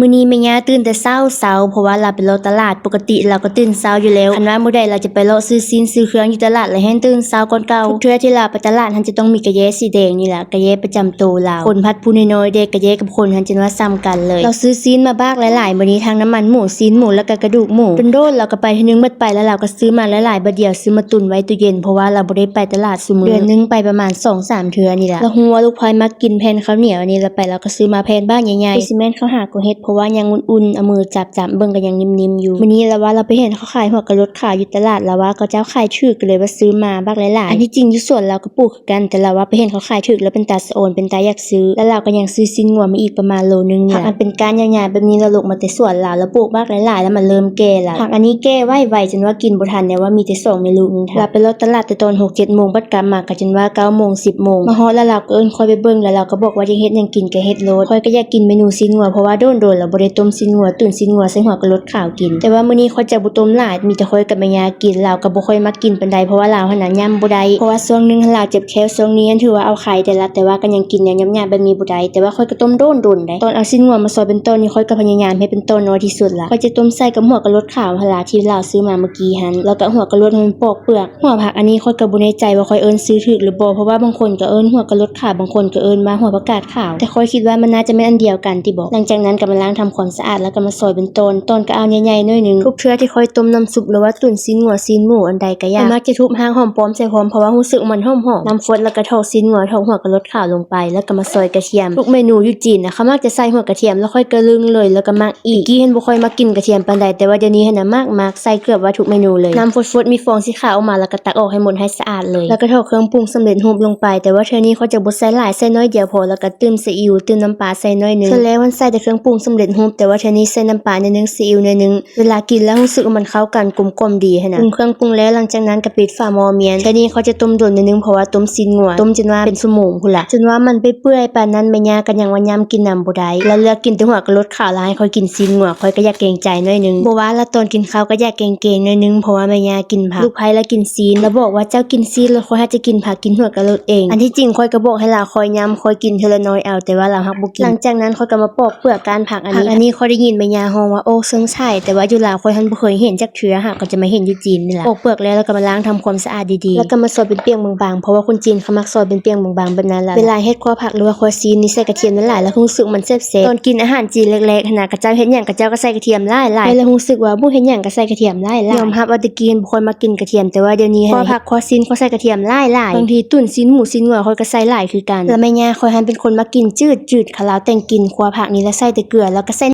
มื้อนี้แม่ย่าตื่นแต่เช้าเพราะว่าเราไปเลาะตลาดปกติเราก็ตื่นเช้าอยู่แล้วคันว่ามื้อใดเราจะไปเลาะซื้อซีนซื้อเครื่องอยู่ตลาดแล้วแฮ่งตื่นเช้าก่อนเก่าทุกเทื่อที่เราไปตลาดหันจะต้องมีกระแยสีแดงนี่ล่ะกระแยประจำตัวเราคนพัดผู้น้อยๆเด็กกระแยกับคนหันจะว่าซ้ำกันเลยเราซื้อซีนมาบากหลายๆมื้อนี้ทั้งน้ำมันหมูซีนหมูแล้วก็กระดูกหมูเป็นโดนเราก็ไปทีนึงหมดไปแล้วเราก็ซื้อมาหลายๆบัดเดียวซื้อมาตุนไว้ตู้เย็นเพราะว่าเราบ่ได้ไปตลาดซุมื้อเดือนนึงไปประมาณ 2-3 เทื่อนี่ล่ะแล้วฮู้ว่าลูกพลอยมักกินแผ่นข้าวเหนียวนี่แล้วไปเราก็ซื้อมาแผ่นบ้างใหญ่ๆสิแม่นข้าวหากก็เฮ็ดเพราะว่ายังอุ่นๆเอามือจับเบิ่งก็ยังนิ่มๆอยู่มื้อนี้แล้วว่าเราไปเห็นเขาขายหัวกะรดขายอยู่ตลาดแล้วว่าเขาเจ้าขายถูกก็เลยว่าซื้อมาบักหลายๆอันที่จริงอยู่สวนเราก็ปลูกกันแต่เราว่าไปเห็นเขาขายถูกแล้วเป็นตาสะโอนเป็นตาอยากซื้อแล้วเราก็ยังซื้อซินงัวมาอีกประมาณโลนึงเนี่ยมันเป็นการใหญ่ๆแบบนี้เราลงมาแต่สวนเราแล้วปลูกบักหลายๆแล้วมันเริ่มแก่แล้วผักอันนี้แก่ไวจนว่ากินบ่ทันแต่ว่ามีแต่2เมนูนึงเราไปรถตลาดแต่ตอน 6-7 โมงบัดกลับมาก็จนว่า 9 โมง 10 โมงมาฮอดแล้วเราก็เอิ้นค่อยไปเบิ่งแล้วเราก็บอกว่าจะเฮ็ดหยังกินก็เฮ็ดโลดค่อยก็อยากกินเมนูซินงัวเพราะว่าโดนๆเราบ่ได้ต้มซินงัวตุ๋นซินงัวใส่หัวกะรดขาวกินแต่ว่ามื้อนี้ค่อยจะบ่ต้มหลายมีแต่ค่อยกับแม่ย่ากินเราก็บ่ค่อยมักกินปานใดเพราะว่าเราหั่นน่ะย่ำบ่ได้เพราะว่าช่วงนึงเราเจ็บแขวช่วงนี้ถือว่าเอาไข่แต่ว่าก็ยังกินยำๆแบบนี้บ่ได้แต่ว่าค่อยก็ต้มโดนได้ตอนเอาซินงัวมาซอยเป็นต้นนี่ค่อยก็พยายามให้เป็นต้นน้อยที่สุดล่ะค่อยจะต้มใส่กับหัวกะรดขาวหั่นล่ะที่เราซื้อมาเมื่อกี้หั่นแล้วก็หัวกะรดมันปอกเปลือกหัวผักอันนี้ค่อยก็บ่แน่ใจว่าค่อยเอิ้นซื้อถูกหรือบ่เพราะว่าบางคนก็เอิ้นหัวกะรดขาวบางคนก็เอิ้นมาหัวผักกาดขาวแต่ค่อยคิดว่ามันน่าจะเป็นอันเดียวกันติบ่หลังจากนั้นก็มาล้างทำความสะอาดแล้วก็มาซอยเป็นต้นก็เอาใหญ่ๆหน่อยนึงทุกเทื่อที่ค่อยต้มน้ำซุปหรือว่าตุ๋นซีนงัวซีนหมูอันใดก็อยากมักจะทุบหางหอมป้อมใส่พร้อมเพราะว่ารู้สึกมันหอมน้ำฟดแล้วก็ทอกซีนงัวทอกหัวกะรดขาวลงไปแล้วก็มาซอยกระเทียมทุกเมนูอยู่จีนนะเขามักจะใส่หัวกระเทียมแล้วค่อยกระลึงเลยแล้วก็มักอีกกี้เห็นบ่ค่อยมักกินกระเทียมปานใดแต่ว่าเดี๋ยวนี้หั่นน่ะมักใส่เกือบว่าทุกเมนูเลยน้ำฟดๆมีฟองสีขาวออกมาแล้วก็ตักออกให้หมดให้สะอาดเลยแล้วก็ทอกเครื่องปรุงสำเร็จรูปลงไปแต่ว่าเทื่อนี้เขาจะบ่ใส่หลายใส่น้อยเดียวพอแล้วก็ตื้มซีอิ๊วตื้มน้ำปลาใส่น้อยนึงเทื่อแล้วมันใส่แต่เครื่องปรุงสำเร็จรูปแต่ว่าเทื่อนี้ใส่น้ำปลานิดนึงซีอิ๊วนิดนึงเวลากินแล้วรู้สึกว่ามันเข้ากันกลมกล่อมดีหั่นน่ะปรุงเครื่องปรุงแล้วหลังจากนั้นก็ปิดฝาหม้อเมียนเทื่อนี้เขาจะต้มโดนนิดนึงเพราะว่าต้มซีนงัวต้มจนว่าเป็นชั่วโมงพุ่นล่ะจนว่ามันเปื่อยๆปานนั้นแม่ย่าก็ยังว่ายำกินน้ำบ่ได้แล้วเลือกกินแต่หัวกะรดขาวแล้วให้ค่อยกินซีนงัวค่อยก็อยากเกรงใจน้อยนึงบ่ว่าแล้วตอนกินข้าวก็อยากเกรงๆน้อยนึงเพราะว่าแม่ย่ากินผักลูกไผแล้วกินซีนแล้วบอกว่าเจ้ากินซีนแล้วค่อยจะกินผักกินหัวกะรดเองอันที่จริงค่อยก็บอกให้เราค่อยยำค่อยกินเทอละน้อยเอาแต่ว่าเราฮักบ่กินหลังจากนั้นค่อยก็มาปอกเปลือกการผักอันนี้ค่อยได้ยินแม่ย่าฮ้องว่าโอ้เซิงไช่แต่ว่าอยู่ลาวค่อยทันบ่เคยเห็นจักเทื่อก็จะมาเห็นอยู่จีนนี่ล่ะปอกเปลือกแล้วก็มาล้างทำความสะอาดดีๆแล้วก็มาซอยเป็นเปียงบางๆเพราะว่าคนจีนเขามักซอยเป็นเปียงบางๆแบบนั้นล่ะเวลาเฮ็ดคั่วผักหรือว่าคั่วซีนนี่ใส่กระเทียมหลายๆแล้วรู้สึกมันแซ่บๆตอนกินอาหารจีนเล็กๆขนาดกระเจ้าเฮ็ดหยังกระเจ้าก็ใส่กระเทียมหลายๆแล้วรู้สึกว่าบ่เฮ็ดหยังก็ใส่กระเทียมหลายๆยอมรับว่าตะกี้บ่ค่อยมากินกระเทียมแต่ว่าเดี๋ยวนี้คั่วผักคั่วซีนเขาใส่กระเทียมหลายๆบางทีตุ๋นซีนหมูซีนงัวค่อยก็ใส่หลายคือกันแล้วแม่ย่าค่อยหันเป็นคนมากินจืดๆค่ะแล้วแต่งกินคั่วผักนี่แล้วใส่แต่เกลือแล้วก็ใส่